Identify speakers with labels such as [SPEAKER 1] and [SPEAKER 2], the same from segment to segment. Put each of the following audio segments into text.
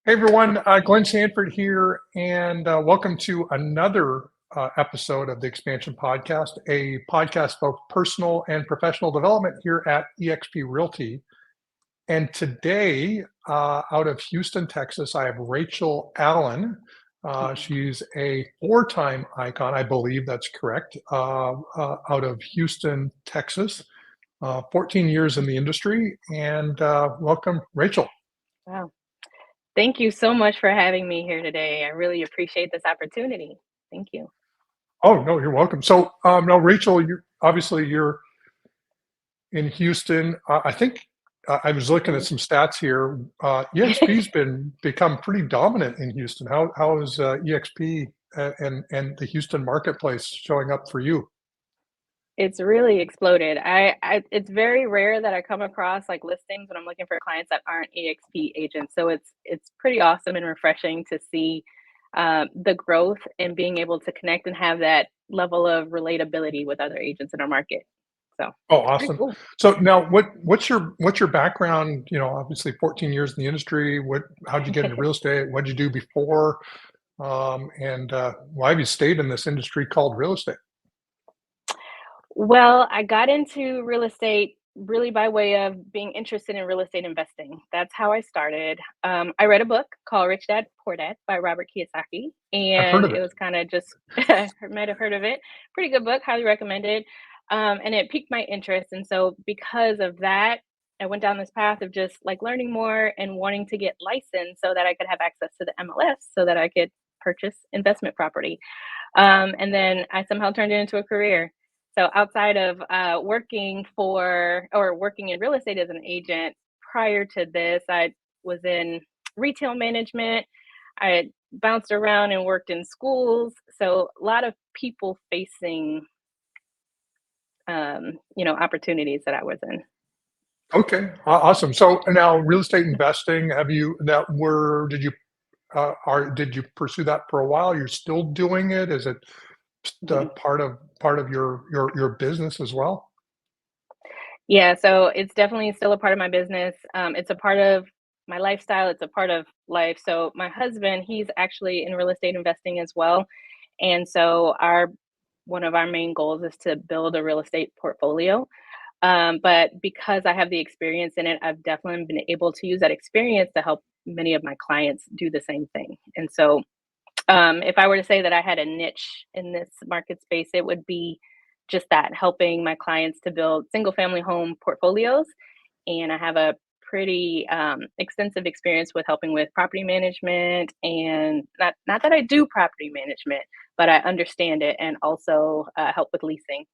[SPEAKER 1] Hey everyone, Glenn Sanford here, and welcome to another episode of the Expansion Podcast, a podcast both personal and professional development here at eXp Realty. And today, out of Houston, Texas, I have Rachel Allen. She's a four-time icon, I believe that's correct, out of Houston, Texas. 14 years in the industry, and welcome, Rachel.
[SPEAKER 2] Wow. Thank you so much for having me here today. I really appreciate this opportunity. Thank you.
[SPEAKER 1] Oh, no, you're welcome. So, no, Rachel, you're in Houston. I think I was looking at
[SPEAKER 2] Mhm.
[SPEAKER 1] some stats here. EXP's become pretty dominant in Houston. How is EXP and the Houston marketplace showing up for you?
[SPEAKER 2] It's really exploded. It's very rare that I come across like listings when I'm looking for clients that aren't EXP agents. So it's pretty awesome and refreshing to see the growth and being able to connect and have that level of relatability with other agents in our market. So
[SPEAKER 1] Oh,
[SPEAKER 2] it's pretty
[SPEAKER 1] awesome.
[SPEAKER 2] cool.
[SPEAKER 1] So now, what's your background? Obviously 14 years in the industry. How'd you get into real estate? What'd you do before? And why have you stayed in this industry called real estate?
[SPEAKER 2] Well, I got into real estate really by way of being interested in real estate investing. That's how I started. I read a book called Rich Dad Poor Dad by Robert Kiyosaki,
[SPEAKER 1] I've heard
[SPEAKER 2] and
[SPEAKER 1] of
[SPEAKER 2] it
[SPEAKER 1] it.
[SPEAKER 2] was kind of just might have heard of it. Pretty good book, highly recommended. And it piqued my interest, and so because of that, I went down this path of just like learning more and wanting to get licensed so that I could have access to the MLS, so that I could purchase investment property. And then I somehow turned it into a career. So outside of working in real estate as an agent, prior to this, I was in retail management. I had bounced around and worked in schools. So a lot of people facing, opportunities that I was in.
[SPEAKER 1] Okay, awesome. So now real estate investing, have you that were did you did you pursue that for a while? You're still doing it? Is it part of your business as well?
[SPEAKER 2] Yeah, so it's definitely still a part of my business. It's a part of my lifestyle. It's a part of life. So my husband, he's actually in real estate investing as well. And so our one of our main goals is to build a real estate portfolio. But because I have the experience in it, I've definitely been able to use that experience to help many of my clients do the same thing. And so if I were to say that I had a niche in this market space, it would be just that, helping my clients to build single family home portfolios. And I have a pretty extensive experience with helping with property management, and not that I do property management, but I understand it, and also help with leasing.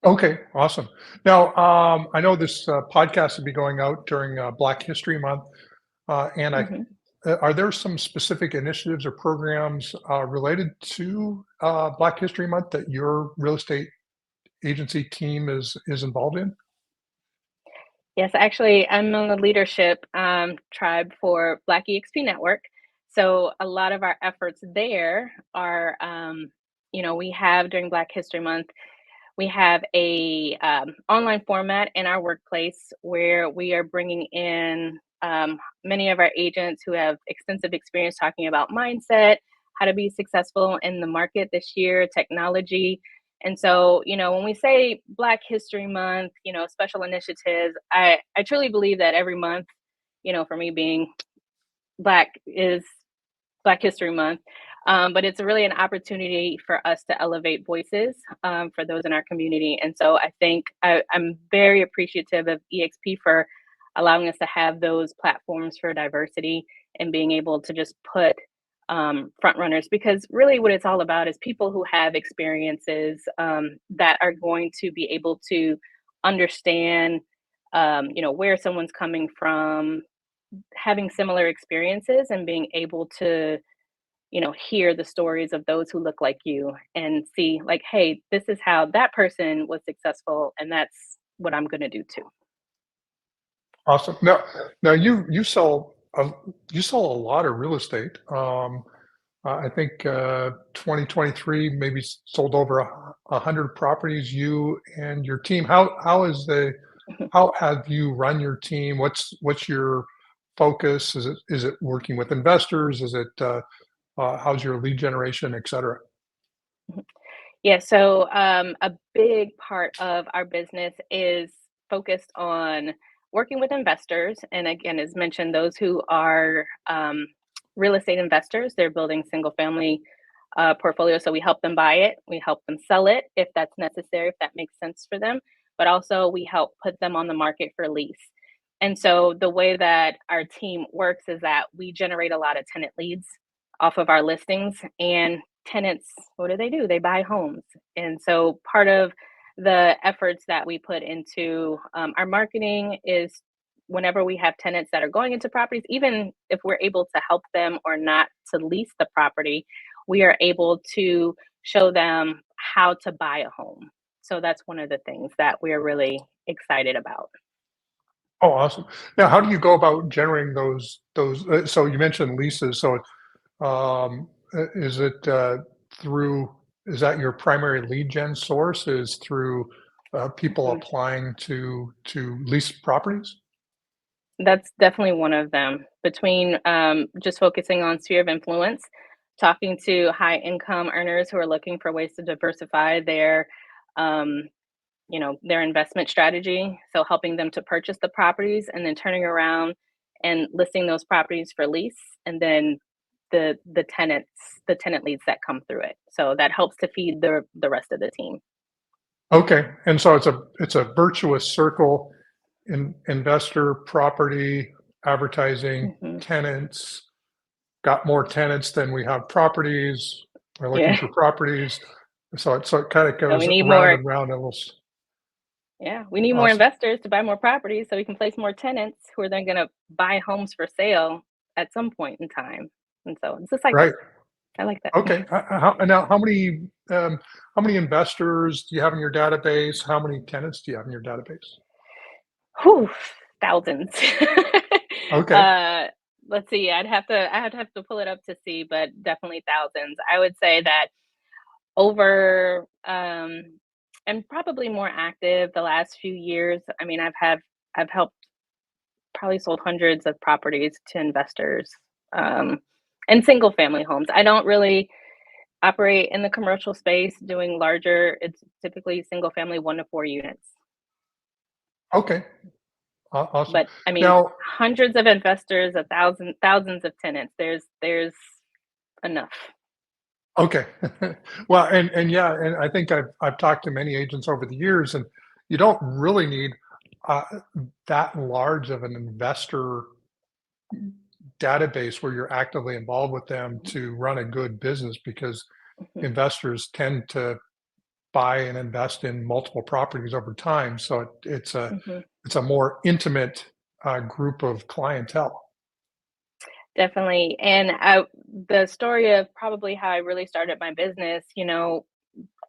[SPEAKER 1] Okay, awesome. Now, I know this podcast will be going out during Black History Month, and
[SPEAKER 2] Mhm.
[SPEAKER 1] are there some specific initiatives or programs related to Black History Month that your real estate agency team is involved in?
[SPEAKER 2] Yes, actually, I'm on the leadership tribe for Black EXP Network. So a lot of our efforts there are, we have during Black History Month, we have a online format in our workplace where we are bringing in many of our agents who have extensive experience talking about mindset, how to be successful in the market this year, technology. And so, when we say Black History Month, special initiatives, I truly believe that every month, for me being Black is Black History Month. But it's really an opportunity for us to elevate voices for those in our community. And so I think I'm very appreciative of EXP for allowing us to have those platforms for diversity and being able to just put front runners, because really what it's all about is people who have experiences that are going to be able to understand, where someone's coming from, having similar experiences and being able to hear the stories of those who look like you and see like, hey, this is how that person was successful, and that's what I'm going to do too.
[SPEAKER 1] Awesome. Now you sell a lot of real estate. I think 2023 maybe sold over 100 properties. You and your team. How have you run your team? What's your focus? Is it working with investors? Is it how's your lead generation, et cetera?
[SPEAKER 2] Yeah, so a big part of our business is focused on working with investors. And again, as mentioned, those who are real estate investors, they're building single family portfolios. So we help them buy it, we help them sell it if that's necessary, if that makes sense for them. But also, we help put them on the market for lease. And so the way that our team works is that we generate a lot of tenant leads off of our listings, and tenants, what do? They buy homes. And so part of the efforts that we put into our marketing is whenever we have tenants that are going into properties, even if we're able to help them or not to lease the property, we are able to show them how to buy a home. So that's one of the things that we're really excited about.
[SPEAKER 1] Oh, awesome. Now, how do you go about generating those? So you mentioned leases. So is it through? Is that your primary lead gen source? Is through people
[SPEAKER 2] Mhm.
[SPEAKER 1] applying to lease properties?
[SPEAKER 2] That's definitely one of them. Between just focusing on sphere of influence, talking to high income earners who are looking for ways to diversify um, their investment strategy. So helping them to purchase the properties and then turning around and listing those properties for lease, and then the tenant leads that come through it. So that helps to feed the rest of the team.
[SPEAKER 1] Okay, and so it's a virtuous circle: investor, property, advertising,
[SPEAKER 2] Hmm.
[SPEAKER 1] tenants. Got more tenants than we have properties. We're looking
[SPEAKER 2] Yeah.
[SPEAKER 1] for properties. So it kind of
[SPEAKER 2] So we
[SPEAKER 1] goes
[SPEAKER 2] need
[SPEAKER 1] round
[SPEAKER 2] more.
[SPEAKER 1] and round. And
[SPEAKER 2] Yeah, we need more
[SPEAKER 1] awesome.
[SPEAKER 2] investors to buy more properties so we can place more tenants who are then going to buy homes for sale at some point in time. And so it's a
[SPEAKER 1] Right.
[SPEAKER 2] cycle. I like that.
[SPEAKER 1] Okay. Now, how many investors do you have in your database? How many tenants do you have in your database?
[SPEAKER 2] Whew, thousands.
[SPEAKER 1] Okay.
[SPEAKER 2] uh, let's see. I'd have to pull it up to see, but definitely thousands. I would say that over and probably more active the last few years. I mean, I've helped probably sold hundreds of properties to investors um, and single family homes. I don't really operate in the commercial space doing larger. It's typically single family 1 to 4 units.
[SPEAKER 1] Okay. Awesome.
[SPEAKER 2] But I mean,
[SPEAKER 1] Now,
[SPEAKER 2] hundreds of investors, thousands of tenants. There's enough.
[SPEAKER 1] okay. Well, and yeah, and I think I've talked to many agents over the years, and you don't really need uh, that large of an investor database where you're actively involved with them to run a good business, because
[SPEAKER 2] Mhm,
[SPEAKER 1] investors tend to buy and invest in multiple properties over time. So
[SPEAKER 2] mhm.
[SPEAKER 1] it's a more intimate group of clientele.
[SPEAKER 2] Definitely. And the story of probably how I really started my business,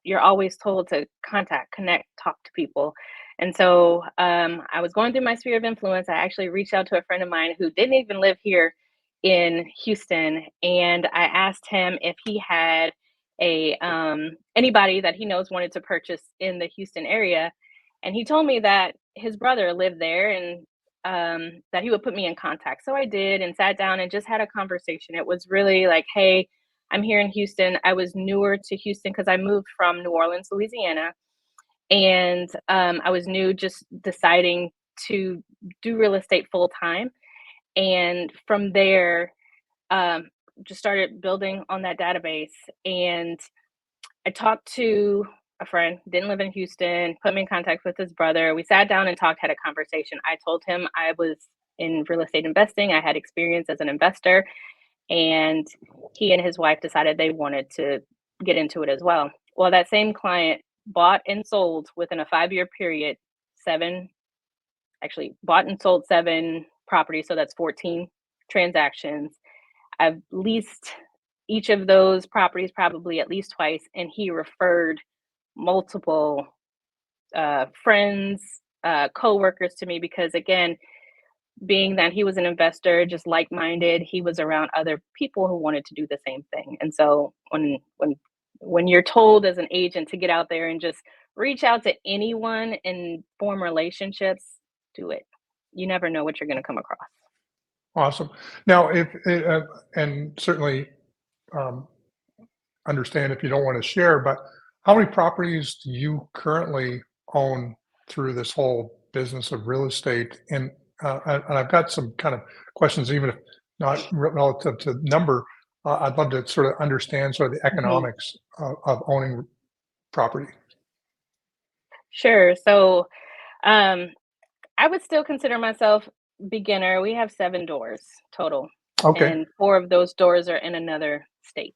[SPEAKER 2] you're always told to contact, connect, talk to people. And so I was going through my sphere of influence. I actually reached out to a friend of mine who didn't even live here in Houston, and I asked him if he had a anybody that he knows wanted to purchase in the Houston area, and he told me that his brother lived there and that he would put me in contact. So I did and sat down and just had a conversation. It was really like, hey, I'm here in Houston. I was newer to Houston because I moved from New Orleans, Louisiana, and I was new, just deciding to do real estate full time. And from there, um, just started building on that database. And I talked to a friend, didn't live in Houston, put me in contact with his brother. We sat down and talked, had a conversation. I told him I was in real estate investing. I had experience as an investor, and he and his wife decided they wanted to get into it as well. Well, that same client bought and sold within a 5-year period, seven, actually bought and sold seven properties. So that's 14 transactions. I've leased each of those properties probably at least twice, and he referred multiple friends, co-workers to me because, again, being that he was an investor, just like-minded, he was around other people who wanted to do the same thing. And so when you're told as an agent to get out there and just reach out to anyone and form relationships, do it. You never know what you're going to come across.
[SPEAKER 1] Awesome. Now, if and certainly um, understand if you don't want to share, but how many properties do you currently own through this whole business of real estate? And I've got some kind of questions, even if not relative to number. I'd love to sort of understand sort of the
[SPEAKER 2] Mhm.
[SPEAKER 1] economics of owning property.
[SPEAKER 2] Sure. So, um, I would still consider myself beginner. We have 7 doors total,
[SPEAKER 1] Okay.
[SPEAKER 2] and 4 of those doors are in another state.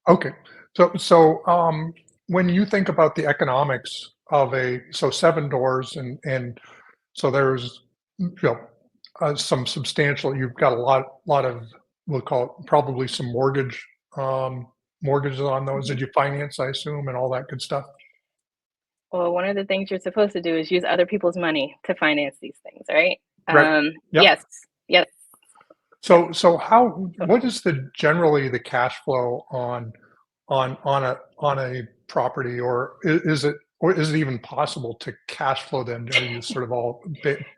[SPEAKER 1] Okay. So when you think about the economics of seven doors and so there's some substantial. You've got a lot of, we'll call it probably some um, mortgages on those.
[SPEAKER 2] Mhm.
[SPEAKER 1] Did you finance, I assume, and all that good stuff?
[SPEAKER 2] Well, one of the things you're supposed to do is use other people's money to finance these things, right?
[SPEAKER 1] Right. Yep.
[SPEAKER 2] Yes, yes, yep.
[SPEAKER 1] So how
[SPEAKER 2] So,
[SPEAKER 1] what is the generally the cash flow on a property, or is it even possible to cash flow them? Are you sort of all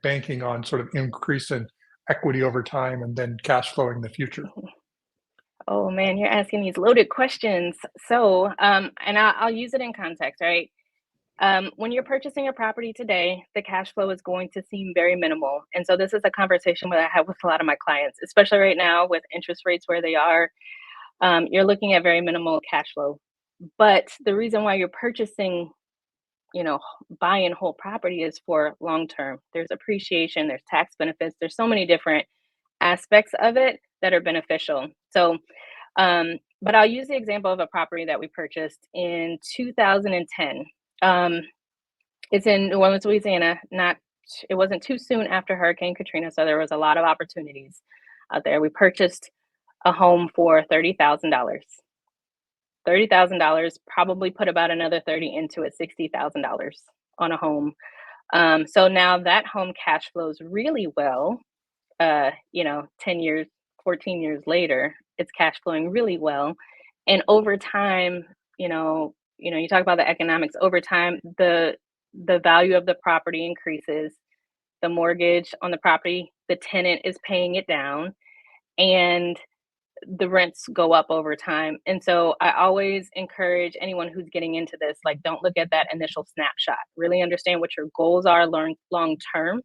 [SPEAKER 1] banking on sort of increase in equity over time and then cash flowing in the future?
[SPEAKER 2] oh man, you're asking these loaded questions. So, and I'll use it in context, right? When you're purchasing a property today, the cash flow is going to seem very minimal. And so, this is a conversation that I have with a lot of my clients, especially right now with interest rates where they are. You're looking at very minimal cash flow. But the reason why you're purchasing, buying whole property is for long term. There's appreciation, there's tax benefits, there's so many different aspects of it that are beneficial. So, but I'll use the example of a property that we purchased in 2010. Um, it's in New Orleans, Louisiana. Not It wasn't too soon after Hurricane Katrina, so there was a lot of opportunities out there. We purchased a home for $30,000. $30,000, probably put about another 30 into it, $60,000 on a home. So now that home cash flows really well. 10 years, 14 years later, it's cash flowing really well. And over time, you talk about the economics. Over time, the value of the property increases. The mortgage on the property, the tenant is paying it down, and the rents go up over time. And so I always encourage anyone who's getting into this, like, don't look at that initial snapshot. Really understand what your goals are, learn long term,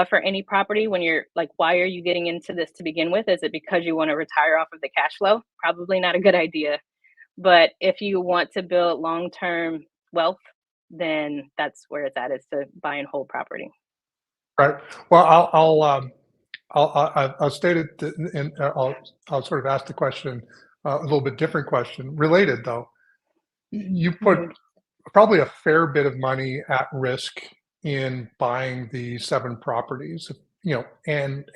[SPEAKER 2] for any property. When you're like, why are you getting into this to begin with? Is it because you want to retire off of the cash flow? Probably not a good idea. But if you want to build long term wealth, then that's where it's at, is to buy and hold property.
[SPEAKER 1] Right. Well, I'll state it, and I'll sort of ask the question, a little bit different question, related though. You put
[SPEAKER 2] Mhm.
[SPEAKER 1] probably a fair bit of money at risk in buying the 7 properties, and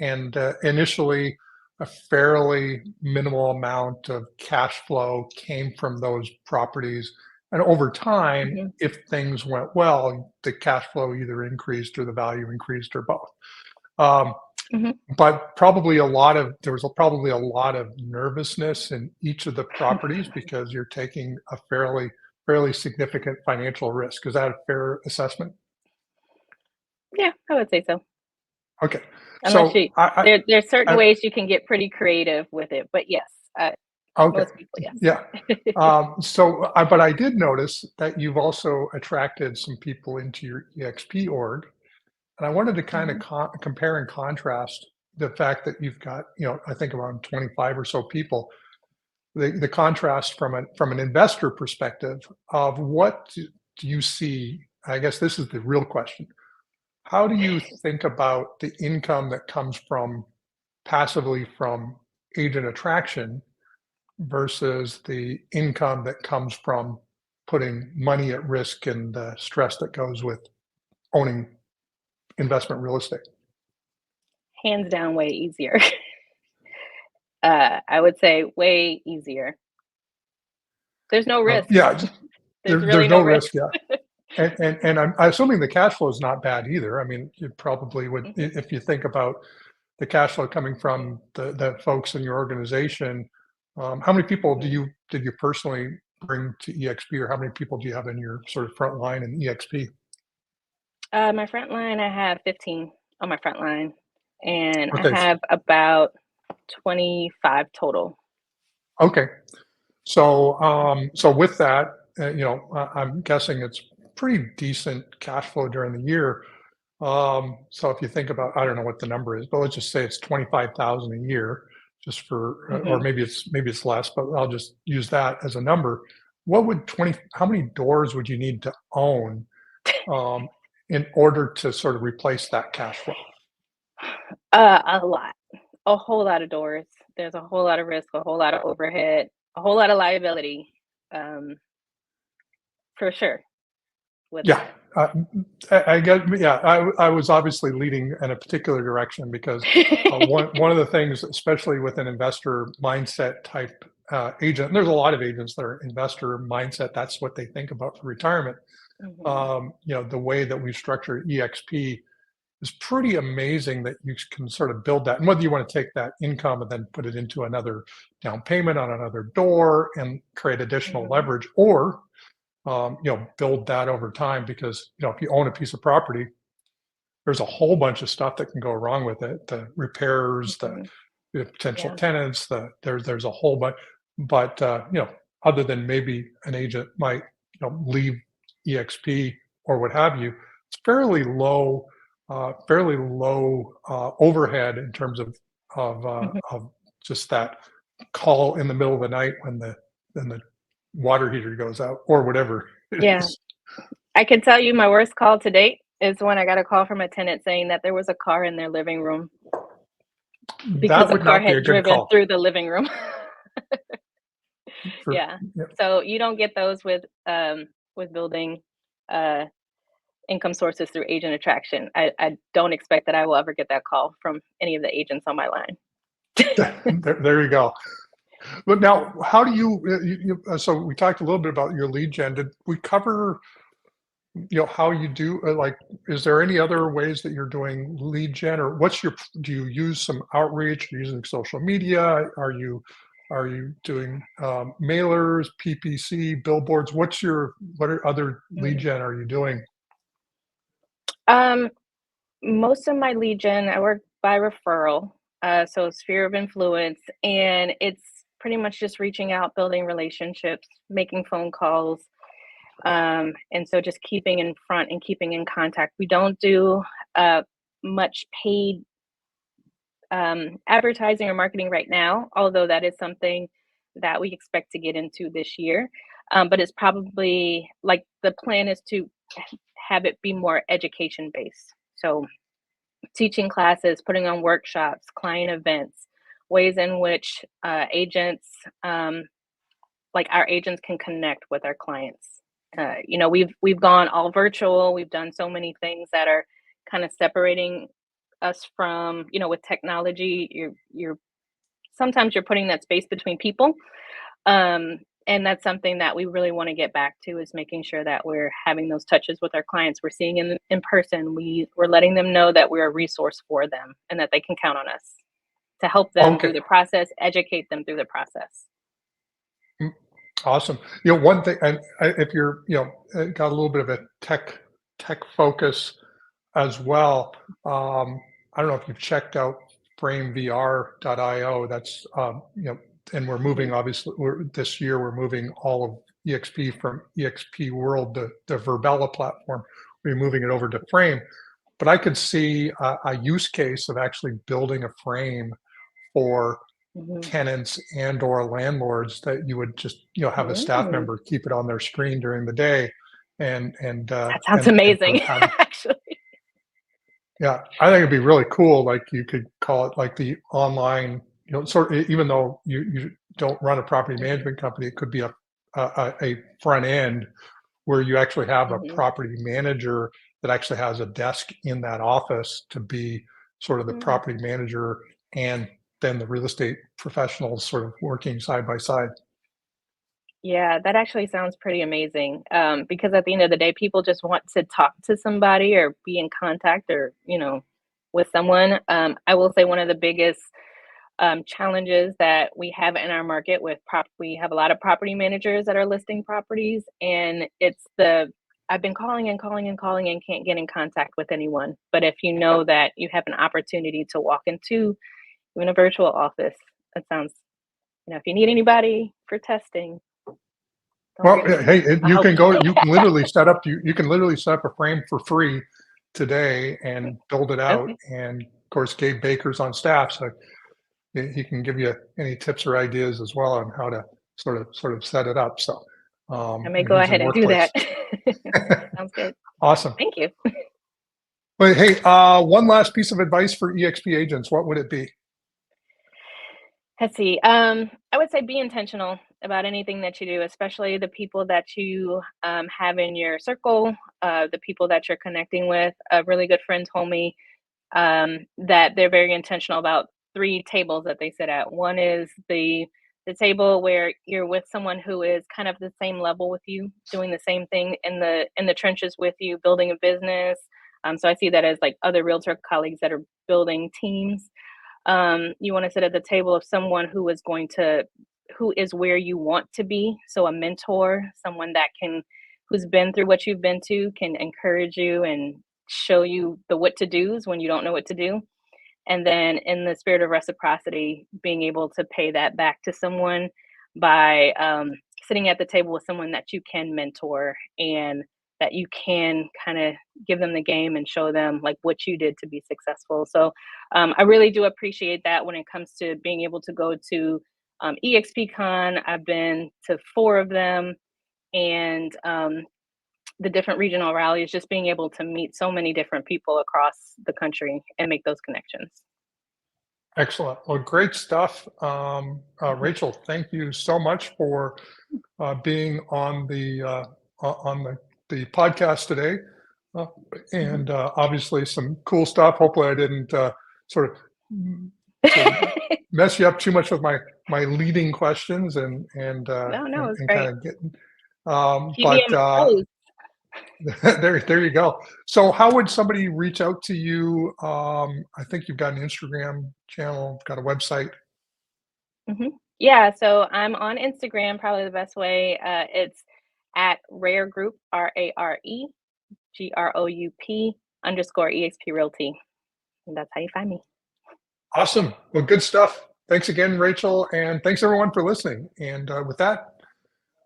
[SPEAKER 1] initially, a fairly minimal amount of cash flow came from those properties, and over time,
[SPEAKER 2] Mhm.
[SPEAKER 1] if things went well, the cash flow either increased or the value increased or both. Um,
[SPEAKER 2] Mhm.
[SPEAKER 1] but there was probably a lot of nervousness in each of the properties because you're taking a fairly significant financial risk. Is that a fair assessment?
[SPEAKER 2] Yeah, I would say so.
[SPEAKER 1] Okay.
[SPEAKER 2] Unless
[SPEAKER 1] So
[SPEAKER 2] you there's certain
[SPEAKER 1] I
[SPEAKER 2] ways you can get pretty creative with it. But yes,
[SPEAKER 1] okay.
[SPEAKER 2] most people, yes.
[SPEAKER 1] Yeah. But I did notice that you've also attracted some people into your EXP org, and I wanted to kind of
[SPEAKER 2] Mhm.
[SPEAKER 1] compare and contrast the fact that you've got, I think around 25 or so people, the contrast from an investor perspective of what do you see. I guess this is the real question. How do you think about the income that comes from passively from agent attraction versus the income that comes from putting money at risk and the stress that goes with owning investment real estate?
[SPEAKER 2] Hands down, way easier. I would say way easier. There's no risk.
[SPEAKER 1] Yeah,
[SPEAKER 2] There's really
[SPEAKER 1] there's no
[SPEAKER 2] no risk.
[SPEAKER 1] risk. Yeah. And I'm assuming the cash flow is not bad either. I mean, you probably would,
[SPEAKER 2] Mhm.
[SPEAKER 1] if you think about the cash flow coming from the folks in your organization. How many people
[SPEAKER 2] Mhm.
[SPEAKER 1] did you personally bring to EXP, or how many people do you have in your sort of front line in EXP?
[SPEAKER 2] My front line, I have 15 on my front line. and I
[SPEAKER 1] Okay.
[SPEAKER 2] have about 25 total.
[SPEAKER 1] Okay. So, so with that, I'm guessing it's pretty decent cash flow during the year. So if you think about, I don't know what the number is, but let's just say it's 25,000 a year, just for, or
[SPEAKER 2] Mhm.
[SPEAKER 1] maybe it's less, but I'll just use that as a number. What would 20? How many doors would you need to own um, in order to sort of replace that cash flow?
[SPEAKER 2] A lot, a whole lot of doors. There's a whole lot of risk, a whole lot of overhead, a whole lot of liability, um, for sure with
[SPEAKER 1] Yeah,
[SPEAKER 2] that.
[SPEAKER 1] uh, I get. Yeah, I was obviously leading in a particular direction because one of the things, especially with an investor mindset type agent, and there's a lot of agents that are investor mindset. That's what they think about for retirement.
[SPEAKER 2] Mhm,
[SPEAKER 1] The way that we structure EXP is pretty amazing that you can sort of build that. And whether you want to take that income and then put it into another down payment on another door and create additional
[SPEAKER 2] mhm,
[SPEAKER 1] leverage, or build that over time because, if you own a piece of property, there's a whole bunch of stuff that can go wrong with it. The repairs,
[SPEAKER 2] mhm.
[SPEAKER 1] the potential
[SPEAKER 2] Yeah.
[SPEAKER 1] tenants, there's a whole bunch. But other than maybe an agent might, leave EXP or what have you, it's fairly low overhead in terms
[SPEAKER 2] Mhm.
[SPEAKER 1] of just that call in the middle of the night when the water heater goes out or whatever it
[SPEAKER 2] Yeah.
[SPEAKER 1] is.
[SPEAKER 2] I can tell you my worst call to date is when I got a call from a tenant saying that there was a car in their living room because
[SPEAKER 1] That
[SPEAKER 2] a
[SPEAKER 1] would
[SPEAKER 2] car
[SPEAKER 1] not be a
[SPEAKER 2] had
[SPEAKER 1] good
[SPEAKER 2] driven
[SPEAKER 1] call
[SPEAKER 2] through the living room.
[SPEAKER 1] for.
[SPEAKER 2] Yeah.
[SPEAKER 1] Yeah.
[SPEAKER 2] So you don't get those with building uh income sources through agent attraction. I don't expect that I will ever get that call from any of the agents on my line.
[SPEAKER 1] There you go. But now, how do so we talked a little bit about your lead gen. Did we cover, how you do, like, is there any other ways that you're doing lead gen, or do you use some outreach? Are you using social media? Are you doing mailers, PPC, billboards? What are other lead
[SPEAKER 2] Mm.
[SPEAKER 1] gen are you doing?
[SPEAKER 2] Um, Most of my lead gen, I work by referral, so sphere of influence, and it's pretty much just reaching out, building relationships, making phone calls, and so just keeping in front and keeping in contact. We don't do uh, much paid advertising or marketing right now, although that is something that we expect to get into this year. But it's probably like the plan is to have it be more education based. So teaching classes, putting on workshops, client events, ways in which agents, like our agents, can connect with our clients. We've gone all virtual. We've done so many things that are kind of separating us from, with technology. You're sometimes you're putting that space between people. And that's something that we really want to get back to, is making sure that we're having those touches with our clients. We're seeing in person. We're letting them know that we're a resource for them and that they can count on us to help them
[SPEAKER 1] Okay.
[SPEAKER 2] through the process, educate them through the process.
[SPEAKER 1] Mm, awesome. One thing, and if you're, got a little bit of a tech focus as well. I don't know if you've checked out framevr.io. That's, and we're moving,
[SPEAKER 2] Mhm.
[SPEAKER 1] obviously, this year we're moving all of EXP from EXP World, the Verbella platform. We're moving it over to Frame. But I could see a use case of actually building a frame for
[SPEAKER 2] Mhm.
[SPEAKER 1] tenants and or landlords that you would just, have a staff
[SPEAKER 2] Mm,
[SPEAKER 1] member keep it on their screen during the day and
[SPEAKER 2] that sounds amazing,
[SPEAKER 1] sort of have.
[SPEAKER 2] actually.
[SPEAKER 1] Yeah, I think it'd be really cool. Like, you could call it like the online, sort of, even though you don't run a property
[SPEAKER 2] Mhm,
[SPEAKER 1] management company, it could be a front end where you actually have a
[SPEAKER 2] mhm,
[SPEAKER 1] property manager that actually has a desk in that office to be sort of the
[SPEAKER 2] mm.
[SPEAKER 1] property manager, and then the real estate professionals sort of working side by side.
[SPEAKER 2] Yeah, that actually sounds pretty amazing. Because at the end of the day, people just want to talk to somebody or be in contact or, with someone. I will say one of the biggest challenges that we have in our market with we have a lot of property managers that are listing properties, and it's the I've been calling and calling and calling and can't get in contact with anyone. But if you know that you have an opportunity to walk into even a virtual office, that sounds, if you need anybody for testing, don't
[SPEAKER 1] Well,
[SPEAKER 2] get me.
[SPEAKER 1] hey,
[SPEAKER 2] I'll help you.
[SPEAKER 1] you can literally set up you can literally set up a frame for free today and build it out.
[SPEAKER 2] Okay.
[SPEAKER 1] And of course, Gabe Baker's on staff, so he can give you any tips or ideas as well on how to sort of set it up. So,
[SPEAKER 2] I may
[SPEAKER 1] and
[SPEAKER 2] go
[SPEAKER 1] he's in
[SPEAKER 2] ahead and do that.
[SPEAKER 1] workplace.
[SPEAKER 2] Sounds good.
[SPEAKER 1] Awesome.
[SPEAKER 2] Thank you.
[SPEAKER 1] But hey, one last piece of advice for EXP agents. What would it be?
[SPEAKER 2] Let's see. I would say be intentional about anything that you do, especially the people that you have in your circle, the people that you're connecting with. A really good friend told me that they're very intentional about three tables that they sit at. One is the table where you're with someone who is kind of the same level with you, doing the same thing in the trenches with you, building a business. So I see that as like other realtor colleagues that are building teams. You want to sit at the table of someone who is where you want to be. So a mentor, someone that who's been through what you've been to, can encourage you and show you the what to do's when you don't know what to do. And then in the spirit of reciprocity, being able to pay that back to someone by sitting at the table with someone that you can mentor and that you can kind of give them the game and show them like what you did to be successful. So I really do appreciate that when it comes to being able to go to EXPCon. I've been to 4 of them, and the different regional rallies, just being able to meet so many different people across the country and make those connections.
[SPEAKER 1] Excellent. Well, great stuff.
[SPEAKER 2] Mhm.
[SPEAKER 1] Rachel, thank you so much for being on the podcast today. Uh,
[SPEAKER 2] Mhm.
[SPEAKER 1] and obviously some cool stuff. Hopefully I didn't sort of sort of mess you up too much with my leading questions
[SPEAKER 2] No, no, it's
[SPEAKER 1] and kind
[SPEAKER 2] great.
[SPEAKER 1] of getting
[SPEAKER 2] Keep me
[SPEAKER 1] but
[SPEAKER 2] on my toes.
[SPEAKER 1] there you go. So how would somebody reach out to you? I think you've got an Instagram channel, got a website.
[SPEAKER 2] Mhm. Yeah, so I'm on Instagram, probably the best way. It's at Rare Group, RAREGROUP underscore EXP Realty. And that's how you find me.
[SPEAKER 1] Awesome. Well, good stuff. Thanks again, Rachel, and thanks everyone for listening. And with that,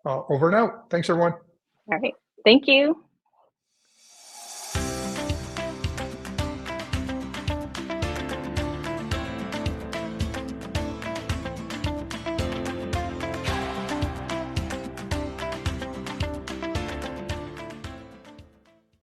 [SPEAKER 1] over and out. Thanks, everyone.
[SPEAKER 2] All right. Thank you.